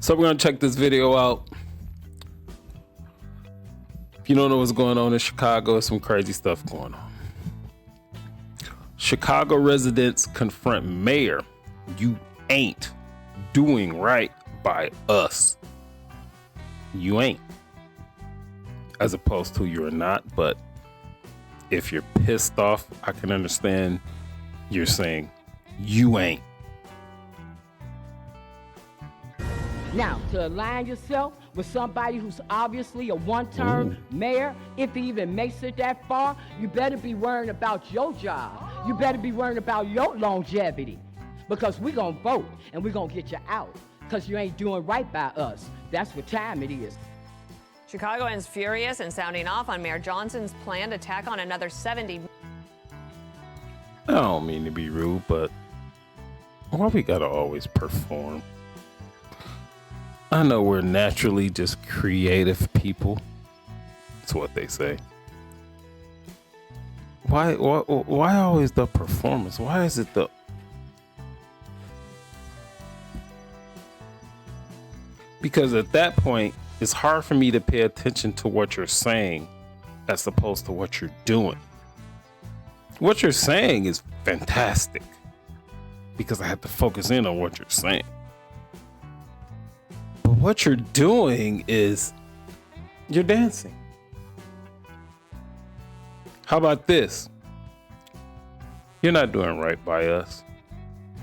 So we're going to check this video out. If you don't know what's going on in Chicago, there's some crazy stuff going on. Chicago residents confront mayor. You ain't doing right by us. You ain't. As opposed to you're not, but if you're pissed off, I can understand you're saying you ain't. Now, to align yourself with somebody who's obviously a one-term mayor, if he even makes it that far, you better be worrying about your job. You better be worrying about your longevity, because we're going to vote and we're going to get you out because you ain't doing right by us. That's what time it is. Chicagoans furious and sounding off on Mayor Johnson's planned attack on another 70. I don't mean to be rude, but why we gotta always perform? I know we're naturally just creative people. That's what they say. Why always the performance? Why is it the... Because at that point, it's hard for me to pay attention to what you're saying as opposed to what you're doing. What you're saying is fantastic because I have to focus in on what you're saying. But what you're doing is you're dancing. How about this? You're not doing right by us.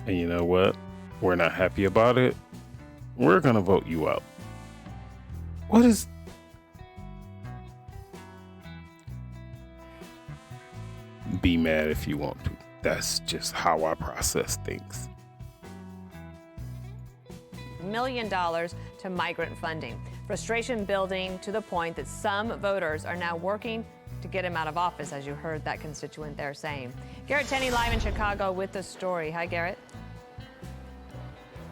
And you know what? We're not happy about it. We're going to vote you out. What is... Be mad if you want to. That's just how I process things. $1 million to migrant funding. Frustration building to the point that some voters are now working to get him out of office, as you heard that constituent there saying. Garrett Tenney live in Chicago with the story. Hi, Garrett.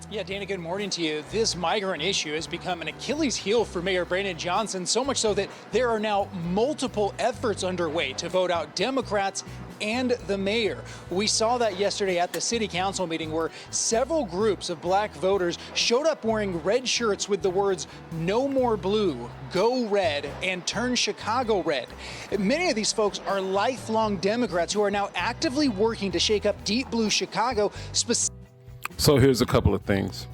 Yeah, Dana, good morning to you. This migrant issue has become an Achilles heel for Mayor Brandon Johnson, so much so that there are now multiple efforts underway to vote out Democrats and the mayor. We saw that yesterday at the city council meeting where several groups of black voters showed up wearing red shirts with the words "No More Blue, Go Red," and "Turn Chicago Red." Many of these folks are lifelong Democrats who are now actively working to shake up deep blue Chicago. So here's a couple of things.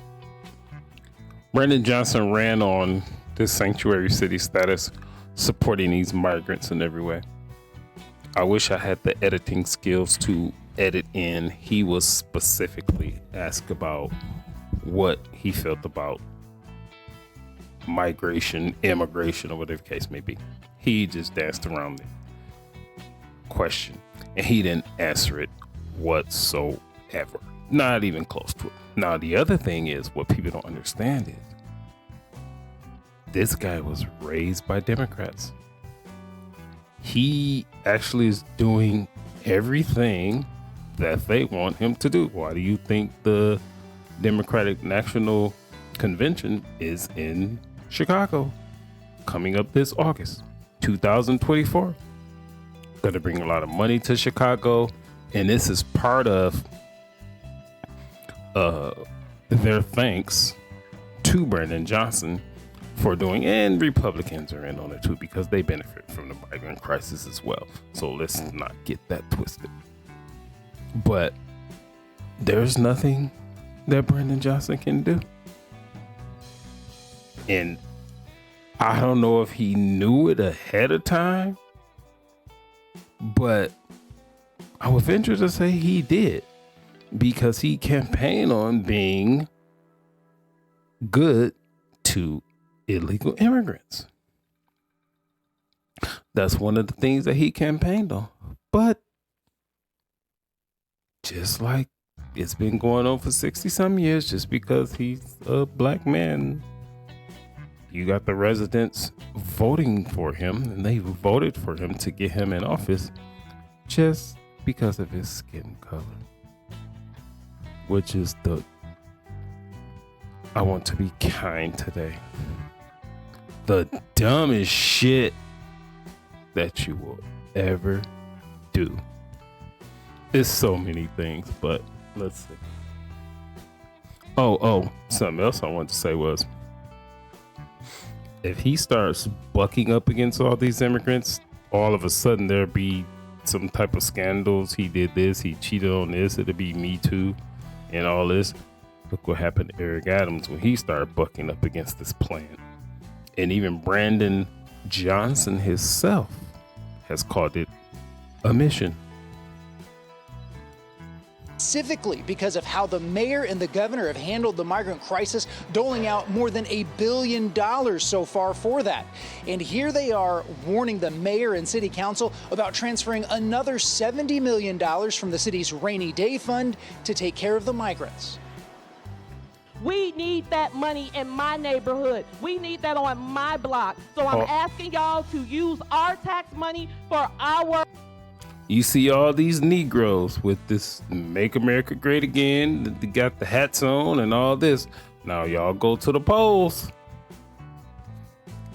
Brandon Johnson ran on this sanctuary city status, supporting these migrants in every way. I wish I had the editing skills to edit in. He was specifically asked about what he felt about migration, immigration, or whatever the case may be. He just danced around the question and he didn't answer it whatsoever. Not even close to it. Now, the other thing is what people don't understand is this guy was raised by Democrats. He actually is doing everything that they want him to do. Why do you think the Democratic National Convention is in Chicago coming up this August 2024? Going to bring a lot of money to Chicago, and this is part of their thanks to Brandon Johnson for doing, and Republicans are in on it too because they benefit from the migrant crisis as well. So let's not get that twisted. But there's nothing that Brandon Johnson can do. And I don't know if he knew it ahead of time, but I would venture to say he did, because he campaigned on being good to illegal immigrants. That's one of the things that he campaigned on. But just like it's been going on for 60 some years, just because he's a black man, you got the residents voting for him, and they voted for him to get him in office just because of his skin color. Which is the... I want to be kind today. The dumbest shit that you will ever do. It's so many things, but let's see. Oh, something else I wanted to say was, if he starts bucking up against all these immigrants, all of a sudden there'll be some type of scandals. He did this, he cheated on this, it'll be Me Too and all this. Look what happened to Eric Adams when he started bucking up against this plan. And even Brandon Johnson himself has called it a mission. Specifically because of how the mayor and the governor have handled the migrant crisis, doling out more than $1 billion so far for that. And here they are warning the mayor and city council about transferring another $70 million from the city's rainy day fund to take care of the migrants. We need that money in my neighborhood. We need that on my block. So I'm asking y'all to use our tax money for our... You see all these Negroes with this Make America Great Again. They got the hats on and all this. Now y'all go to the polls.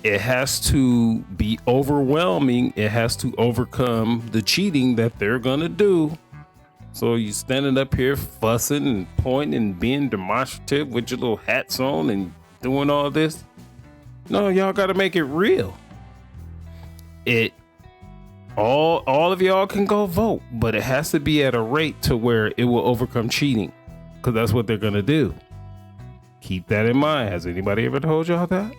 It has to be overwhelming. It has to overcome the cheating that they're going to do. So you standing up here fussing and pointing and being demonstrative with your little hats on and doing all this. No, y'all got to make it real. All of y'all can go vote, but it has to be at a rate to where it will overcome cheating, because that's what they're going to do. Keep that in mind. Has anybody ever told y'all that?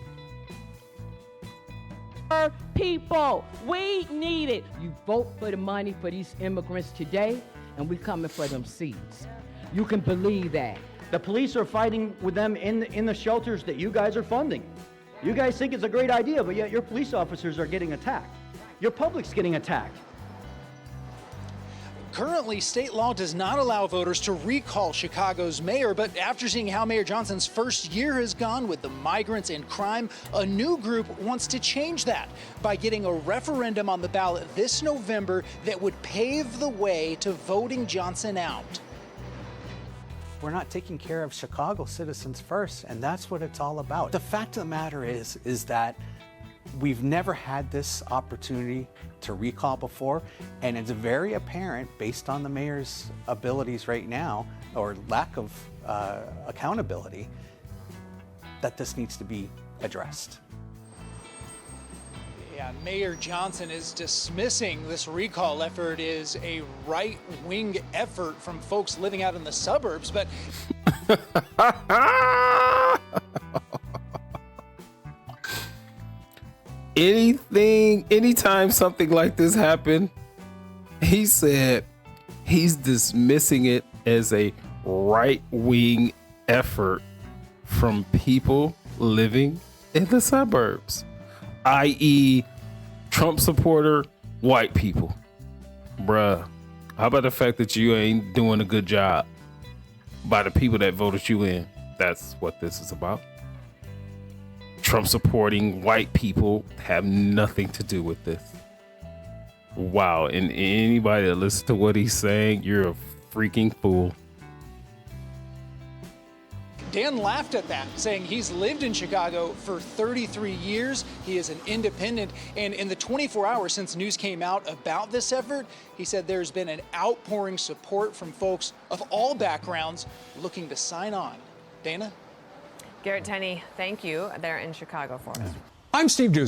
People, we need it. You vote for the money for these immigrants today, and we coming for them seats. You can believe that. The police are fighting with them in the shelters that you guys are funding. You guys think it's a great idea, but yet your police officers are getting attacked. Your public's getting attacked. Currently, state law does not allow voters to recall Chicago's mayor, but after seeing how Mayor Johnson's first year has gone with the migrants and crime, a new group wants to change that by getting a referendum on the ballot this November that would pave the way to voting Johnson out. We're not taking care of Chicago citizens first, and that's what it's all about. The fact of the matter is that we've never had this opportunity to recall before, and it's very apparent based on the mayor's abilities right now, or lack of accountability, that this needs to be addressed. Yeah, Mayor Johnson is dismissing this recall effort as a right-wing effort from folks living out in the suburbs, but anytime something like this happened, he said he's dismissing it as a right-wing effort from people living in the suburbs, i.e. Trump supporter white people. Bruh, how about the fact that you ain't doing a good job by the people that voted you in? That's what this is about. Trump supporting white people have nothing to do with this. Wow, and anybody that listens to what he's saying, you're a freaking fool. Dan laughed at that, saying he's lived in Chicago for 33 years. He is an independent. And in the 24 hours since news came out about this effort, he said there's been an outpouring support from folks of all backgrounds looking to sign on. Dana? Garrett Tenney, thank you. They're in Chicago for us. I'm Steve Doocy.